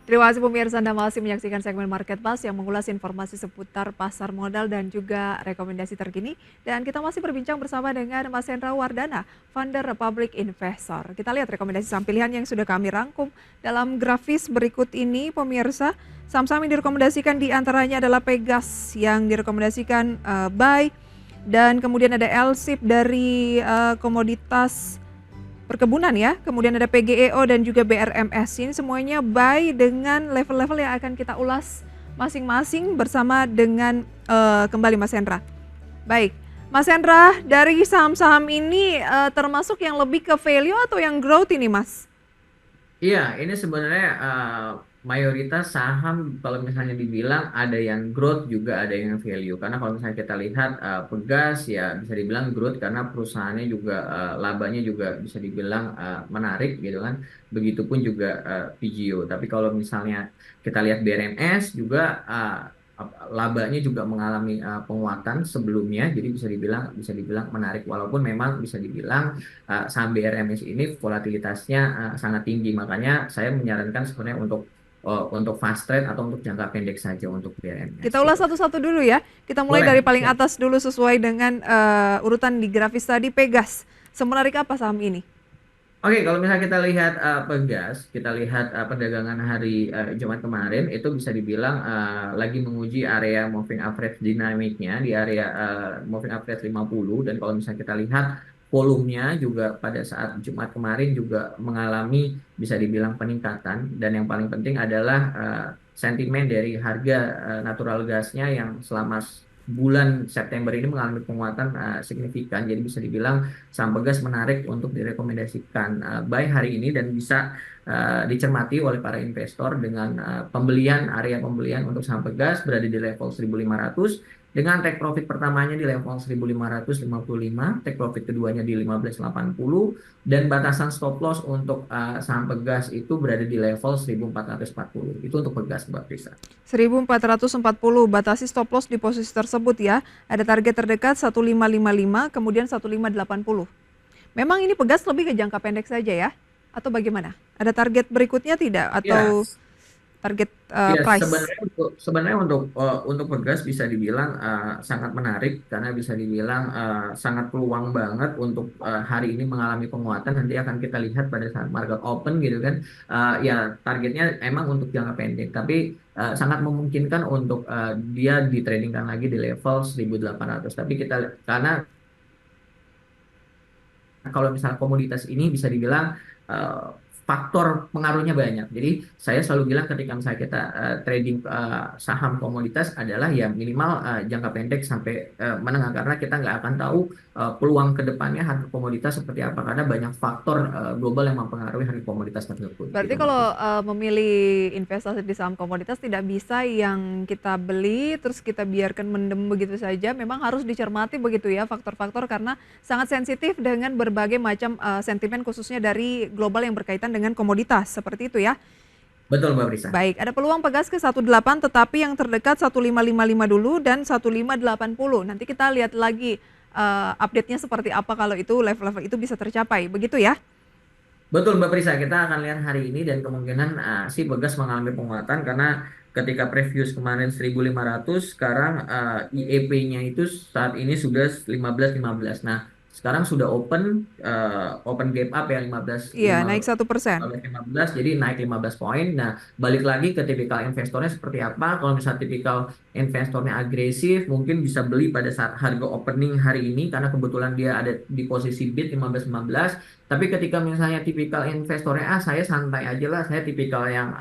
Terima kasih pemirsa, Anda masih menyaksikan segmen Market Pass yang mengulas informasi seputar pasar modal dan juga rekomendasi terkini. Dan kita masih berbincang bersama dengan Mas Hendra Wardana, founder Republic Investor. Kita lihat rekomendasi saham pilihan yang sudah kami rangkum dalam grafis berikut ini, pemirsa. Saham-saham yang direkomendasikan di antaranya adalah Pegas yang direkomendasikan buy, dan kemudian ada LSIP dari komoditas perkebunan ya, kemudian ada PGEO dan juga BRMS. Ini semuanya buy dengan level-level yang akan kita ulas masing-masing bersama dengan kembali Mas Hendra. Baik, Mas Hendra, dari saham-saham ini termasuk yang lebih ke value atau yang growth ini, Mas? Iya, ini sebenarnya mayoritas saham kalau misalnya dibilang ada yang growth juga ada yang value. Karena kalau misalnya kita lihat Pegas ya bisa dibilang growth karena perusahaannya juga labanya juga bisa dibilang menarik gitu kan. Begitupun juga PGO. Tapi kalau misalnya kita lihat BRMS juga labanya juga mengalami penguatan sebelumnya. Jadi bisa dibilang menarik walaupun memang bisa dibilang saham BRMS ini volatilitasnya sangat tinggi. Makanya saya menyarankan sebenarnya untuk fast trade atau untuk jangka pendek saja untuk BRMS Kita ulas gitu. satu-satu dulu ya. Kita mulai dari Boleh. paling Siap. atas dulu sesuai dengan urutan di grafis tadi, Pegas. Semenarik apa saham ini? Oke, kalau misalnya kita lihat Pegas, kita lihat perdagangan hari Jumat kemarin itu bisa dibilang lagi menguji area moving average dinamiknya di area moving average 50, dan kalau misalnya kita lihat volumenya juga pada saat Jumat kemarin juga mengalami bisa dibilang peningkatan, dan yang paling penting adalah sentimen dari harga natural gasnya yang selama bulan September ini mengalami penguatan signifikan. Jadi bisa dibilang saham Pegas menarik untuk direkomendasikan buy hari ini dan bisa dicermati oleh para investor dengan area pembelian untuk saham Pegas berada di level 1.500 dengan take profit pertamanya di level 1.555, take profit keduanya di 1580, dan batasan stop loss untuk saham Pegas itu berada di level 1.440. Itu untuk Pegas, Mbak Prisa. 1440, batasi stop loss di posisi tersebut ya. Ada target terdekat 1555, kemudian 1580. Memang ini Pegas lebih ke jangka pendek saja ya? Atau bagaimana? Ada target berikutnya tidak? Ya, Atau target ya, price? sebenarnya untuk Bergas bisa dibilang sangat menarik karena bisa dibilang sangat peluang banget untuk hari ini mengalami penguatan. Nanti akan kita lihat pada saat market open gitu kan. Ya targetnya emang untuk jangka pendek, tapi sangat memungkinkan untuk dia ditradingkan lagi di level 1.800. Tapi karena kalau misalnya komoditas ini bisa dibilang eh, faktor pengaruhnya banyak. Jadi saya selalu bilang ketika misalnya kita trading saham komoditas adalah ya minimal jangka pendek sampai menengah, karena kita nggak akan tahu peluang ke depannya harga komoditas seperti apa karena banyak faktor global yang mempengaruhi harga komoditas tersebut gitu Berarti Mbak kalau Prisca. memilih investasi di saham komoditas tidak bisa yang kita beli terus kita biarkan mendem begitu saja. Memang harus dicermati begitu ya faktor-faktor karena sangat sensitif dengan berbagai macam sentimen khususnya dari global yang berkaitan dengan komoditas. Seperti itu ya. Betul Mbak Prisa. Baik, ada peluang Pegas ke 18 tetapi yang terdekat 1555 dulu dan 1580. Nanti kita lihat lagi update-nya seperti apa kalau itu level-level itu bisa tercapai. Begitu ya. Betul Mbak Prisa, kita akan lihat hari ini dan kemungkinan si Pegas mengalami penguatan karena ketika previous kemarin 1.500, sekarang IEP-nya itu saat ini sudah 15.15. Nah, sekarang sudah open gap up ya Iya, naik 1%. 15 jadi naik 15 poin. Nah, balik lagi ke tipikal investornya seperti apa. Kalau misalnya tipikal investornya agresif, mungkin bisa beli pada saat harga opening hari ini karena kebetulan dia ada di posisi bid 15.15. Tapi ketika misalnya tipikal investornya, saya santai aja lah, saya tipikal yang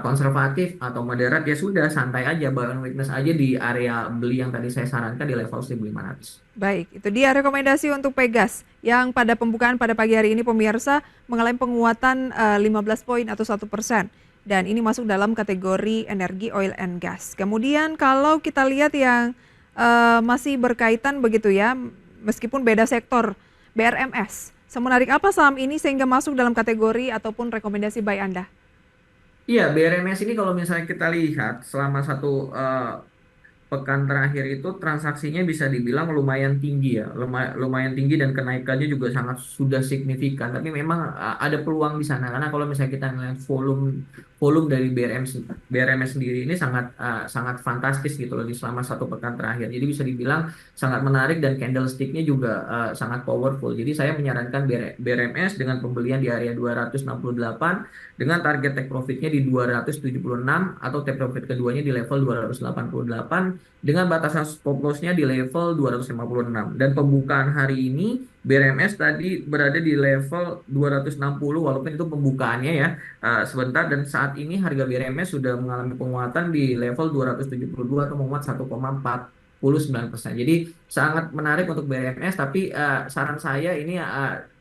konservatif atau moderat, ya sudah santai aja, buy on weakness aja di area beli yang tadi saya sarankan di level 1.500. Baik, itu dia rekomendasi untuk Pegas yang pada pembukaan pada pagi hari ini pemirsa mengalami penguatan 15 poin atau 1%. Dan ini masuk dalam kategori energi oil and gas. Kemudian kalau kita lihat yang masih berkaitan begitu ya, meskipun beda sektor, BRMS. Semenarik apa saham ini sehingga masuk dalam kategori ataupun rekomendasi buy Anda? Iya, BRMS ini kalau misalnya kita lihat selama satu pekan terakhir itu transaksinya bisa dibilang lumayan tinggi ya, lumayan tinggi dan kenaikannya juga sangat sudah signifikan. Tapi memang ada peluang di sana karena kalau misalnya kita ngelihat volume volume dari BRMS sendiri ini sangat sangat fantastis gitu loh di selama satu pekan terakhir. Jadi bisa dibilang sangat menarik dan candlesticknya juga sangat powerful. Jadi saya menyarankan BRMS dengan pembelian di area 268 dengan target take profitnya di 276 atau take profit keduanya di level 288 dengan batasan stop lossnya di level 256 dan pembukaan hari ini BRMS tadi berada di level 260 walaupun itu pembukaannya ya sebentar dan saat ini harga BRMS sudah mengalami penguatan di level 272 atau menguat 1,49%. Jadi sangat menarik untuk BRMS tapi saran saya ini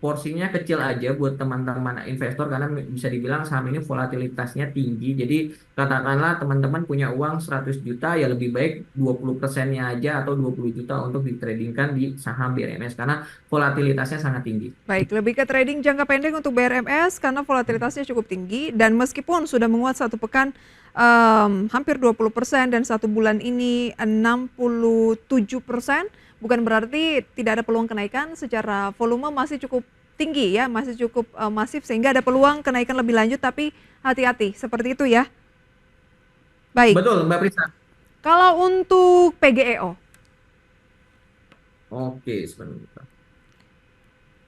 porsinya kecil aja buat teman-teman investor karena bisa dibilang saham ini volatilitasnya tinggi. Jadi katakanlah teman-teman punya uang 100 juta ya lebih baik 20%-nya aja atau 20 juta untuk ditradingkan di saham BRMS karena volatilitasnya sangat tinggi. Baik, lebih ke trading jangka pendek untuk BRMS karena volatilitasnya cukup tinggi dan meskipun sudah menguat satu pekan hampir 20% dan satu bulan ini 67%, bukan berarti tidak ada peluang kenaikan, secara volume masih cukup tinggi ya, masih cukup masif sehingga ada peluang kenaikan lebih lanjut tapi hati-hati, seperti itu ya. Baik, Betul, Mbak Prisa. kalau untuk PGEO, Oke, sebentar.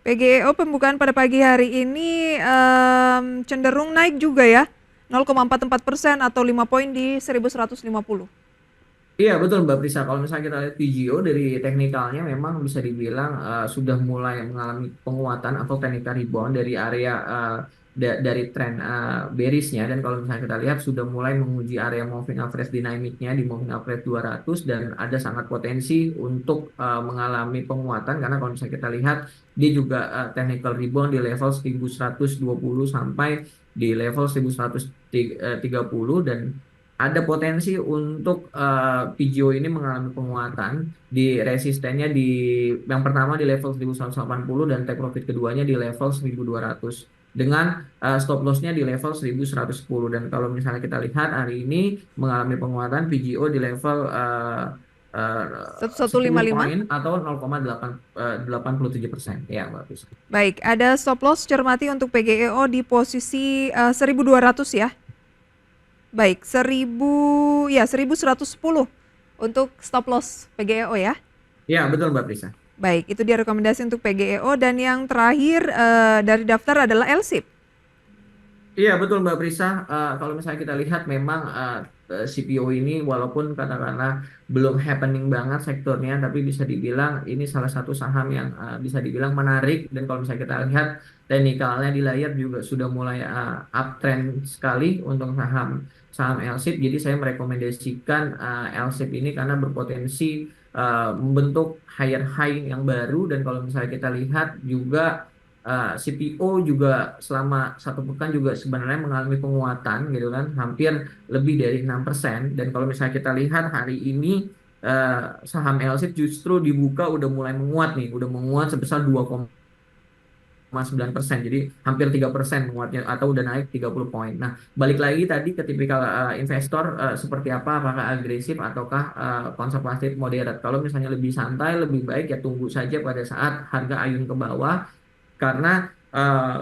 PGEO pembukaan pada pagi hari ini cenderung naik juga ya, 0,44% atau 5 poin di 1150. Iya betul Mbak Prisa. Kalau misalnya kita lihat VGO dari teknikalnya memang bisa dibilang sudah mulai mengalami penguatan atau technical rebound dari area dari tren bearishnya dan kalau misalnya kita lihat sudah mulai menguji area moving average dinamiknya di moving average 200 dan ada sangat potensi untuk mengalami penguatan karena kalau misalnya kita lihat dia juga technical rebound di level 1120 sampai di level 1130 dan ada potensi untuk PGO ini mengalami penguatan di resistennya di yang pertama di level 1180 dan take profit keduanya di level 1200 dengan stop lossnya di level 1110 dan kalau misalnya kita lihat hari ini mengalami penguatan PGO di level 10 1155. poin atau 0,87% ya Mbak Fisa. Baik, ada stop loss cermati untuk PGEO di posisi 1200 ya. Baik, 1110 untuk stop loss PGEO ya. Ya betul Mbak Prisa. Baik, itu dia rekomendasi untuk PGEO dan yang terakhir dari daftar adalah LSIP. Iya betul Mbak Prisa. Kalau misalnya kita lihat memang CPO ini walaupun katakanlah belum happening banget sektornya, tapi bisa dibilang ini salah satu saham yang bisa dibilang menarik dan kalau misalnya kita lihat teknikalnya di layar juga sudah mulai uptrend sekali untuk saham saham LSIP. Jadi saya merekomendasikan LSIP ini karena berpotensi membentuk higher high yang baru dan kalau misalnya kita lihat juga CPO juga selama satu pekan juga sebenarnya mengalami penguatan gitu kan hampir lebih dari 6% dan kalau misalnya kita lihat hari ini saham LSIP justru dibuka udah mulai menguat nih udah menguat sebesar 2,9% jadi hampir 3% menguatnya atau udah naik 30 poin. Nah balik lagi tadi ke tipikal investor seperti apa apakah agresif ataukah konservatif moderat. Kalau misalnya lebih santai lebih baik ya tunggu saja pada saat harga ayun ke bawah karena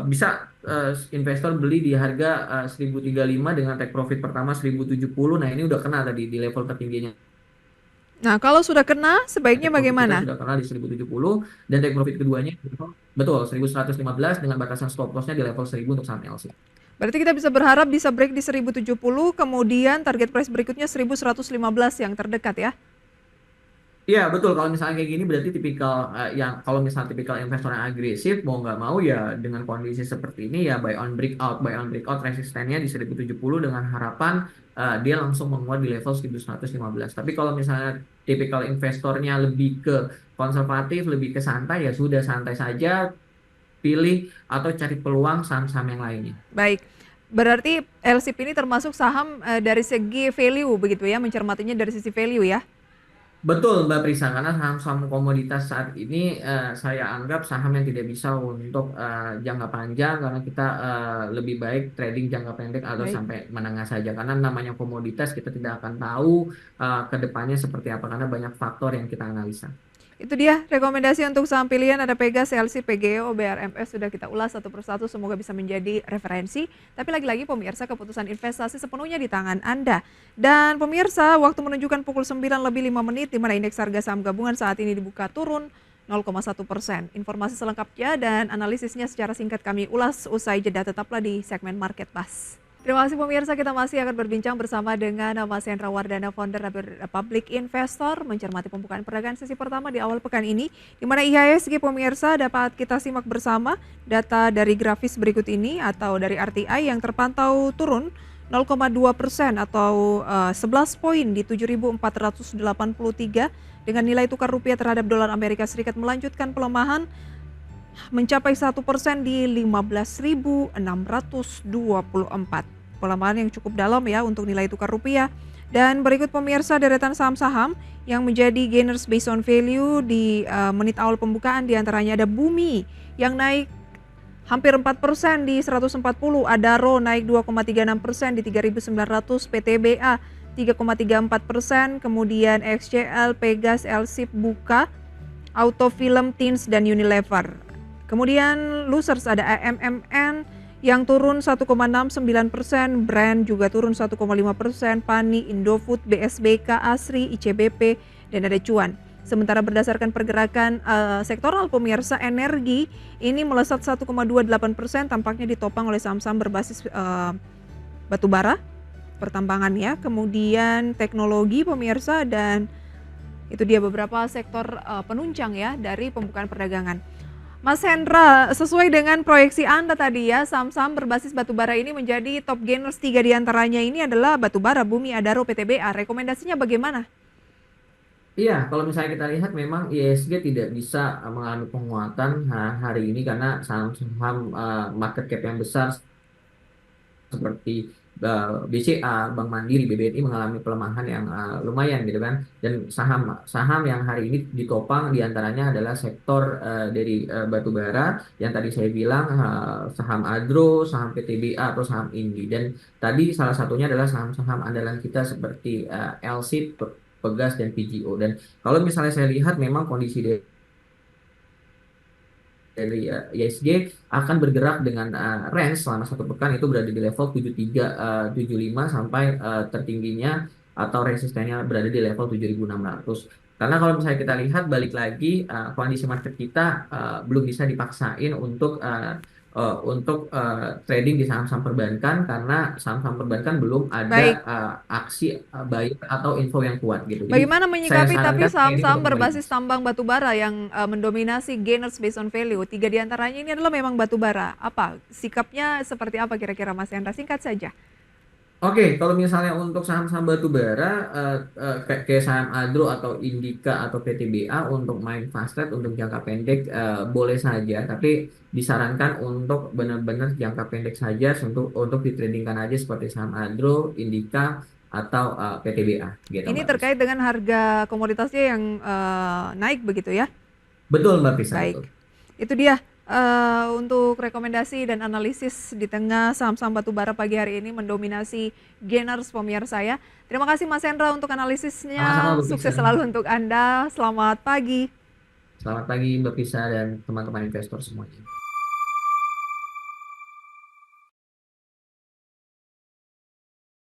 bisa investor beli di harga 1035 dengan take profit pertama 1070. Nah, ini udah kena tadi di level tertingginya. Nah, kalau sudah kena, sebaiknya Take profit kita bagaimana? sudah kena di 1070 dan take profit keduanya betul 1115 dengan batasan stop lossnya di level 1000 untuk saham LC. Berarti kita bisa berharap bisa break di 1070, kemudian target price berikutnya 1115 yang terdekat ya. Iya betul kalau misalnya kayak gini berarti tipikal yang kalau misalnya tipikal investor yang agresif mau nggak mau ya dengan kondisi seperti ini ya buy on breakout resistennya di 1070 dengan harapan dia langsung menguat di level 1115. Tapi kalau misalnya tipikal investornya lebih ke konservatif, lebih ke santai ya sudah santai saja pilih atau cari peluang saham-saham yang lainnya. Baik, berarti LSIP ini termasuk saham dari segi value begitu ya, mencermatinya dari sisi value ya. Betul Mbak Prisa, karena saham-saham komoditas saat ini saya anggap saham yang tidak bisa untuk jangka panjang karena kita lebih baik trading jangka pendek atau Baik. sampai menengah saja. Karena namanya komoditas kita tidak akan tahu ke depannya seperti apa karena banyak faktor yang kita analisa. Itu dia rekomendasi untuk saham pilihan ada Pegas, CLC, PGO, BRMS sudah kita ulas satu persatu semoga bisa menjadi referensi. Tapi lagi-lagi pemirsa keputusan investasi sepenuhnya di tangan Anda. Dan pemirsa waktu menunjukkan pukul 9 lebih 5 menit di mana indeks harga saham gabungan saat ini dibuka turun 0,1%. Informasi selengkapnya dan analisisnya secara singkat kami ulas usai jeda, tetaplah di segmen Market Pass. Terima kasih pemirsa, kita masih akan berbincang bersama dengan Mas Hendra Wardana, founder Public Investor, mencermati pembukaan perdagangan sesi pertama di awal pekan ini, di mana IHSG pemirsa dapat kita simak bersama data dari grafis berikut ini atau dari RTI yang terpantau turun 0,2% atau 11 poin di 7.483 dengan nilai tukar rupiah terhadap dolar Amerika Serikat melanjutkan pelemahan mencapai 1% di 15.624. Pelemahan yang cukup dalam ya untuk nilai tukar rupiah. Dan berikut pemirsa deretan saham-saham yang menjadi gainers based on value di menit awal pembukaan, diantaranya ada Bumi yang naik hampir 4% di 140, Adaro naik 2,36% di 3.900, PTBA 3,34%, kemudian XCL, Pegas, Elsip, Buka, Autofilm, Tins, dan Unilever. Kemudian losers ada AMMN yang turun 1,69%, Brand juga turun 1,5%, Pani, Indofood, BSBK, Asri, ICBP, dan ada Cuan. Sementara berdasarkan pergerakan sektoral pemirsa, energi ini melesat 1,28%, tampaknya ditopang oleh saham-saham berbasis batubara, pertambangan ya, kemudian teknologi pemirsa, dan itu dia beberapa sektor penunjang ya dari pembukaan perdagangan. Mas Hendra, sesuai dengan proyeksi Anda tadi ya, saham-saham berbasis batubara ini menjadi top gainers, 3 diantaranya ini adalah batubara, Bumi, Adaro, PTBA. Rekomendasinya bagaimana? Iya, kalau misalnya kita lihat memang ISG tidak bisa mengalami penguatan hari ini karena saham-saham market cap yang besar seperti BCA, Bank Mandiri, BBNI mengalami pelemahan yang lumayan gitu kan. Dan saham yang hari ini ditopang diantaranya adalah sektor dari batu bara yang tadi saya bilang saham Adro, saham PTBA atau saham Indi. Dan tadi salah satunya adalah saham-saham andalan kita seperti LSIP, Pegas dan PGO. Dan kalau misalnya saya lihat memang kondisi dari ISG akan bergerak dengan range selama satu pekan itu berada di level 7375 sampai tertingginya atau resistennya berada di level 7600. Karena kalau misalnya kita lihat balik lagi kondisi market kita belum bisa dipaksain untuk trading di saham-saham perbankan karena saham-saham perbankan belum ada Baik, aksi buy atau info yang kuat gitu. Jadi bagaimana saya menyikapi tapi sarankan trading saham-saham untuk berbasis komoditas. tambang batubara yang mendominasi gainers based on value? 3 diantaranya ini adalah memang batubara. Apa sikapnya seperti apa kira-kira Mas Hendra? Singkat saja. Oke, kalau misalnya untuk saham-saham batu bara, kayak saham Adro atau Indika atau PTBA untuk main fast trade untuk jangka pendek boleh saja, tapi disarankan untuk benar-benar jangka pendek saja untuk ditradingkan aja seperti saham Adro, Indika atau PTBA gitu Ini Mbak Pris. terkait dengan harga komoditasnya yang naik begitu ya? Betul Mbak Prisa, Baik, betul. itu dia untuk rekomendasi dan analisis di tengah saham-saham batubara pagi hari ini mendominasi gainers pemirsa ya. Terima kasih Mas Hendra untuk Sama-sama analisisnya. Mbak Prisa. Sukses selalu untuk Anda. Selamat pagi. Selamat pagi Mbak Prisa dan teman-teman investor semuanya.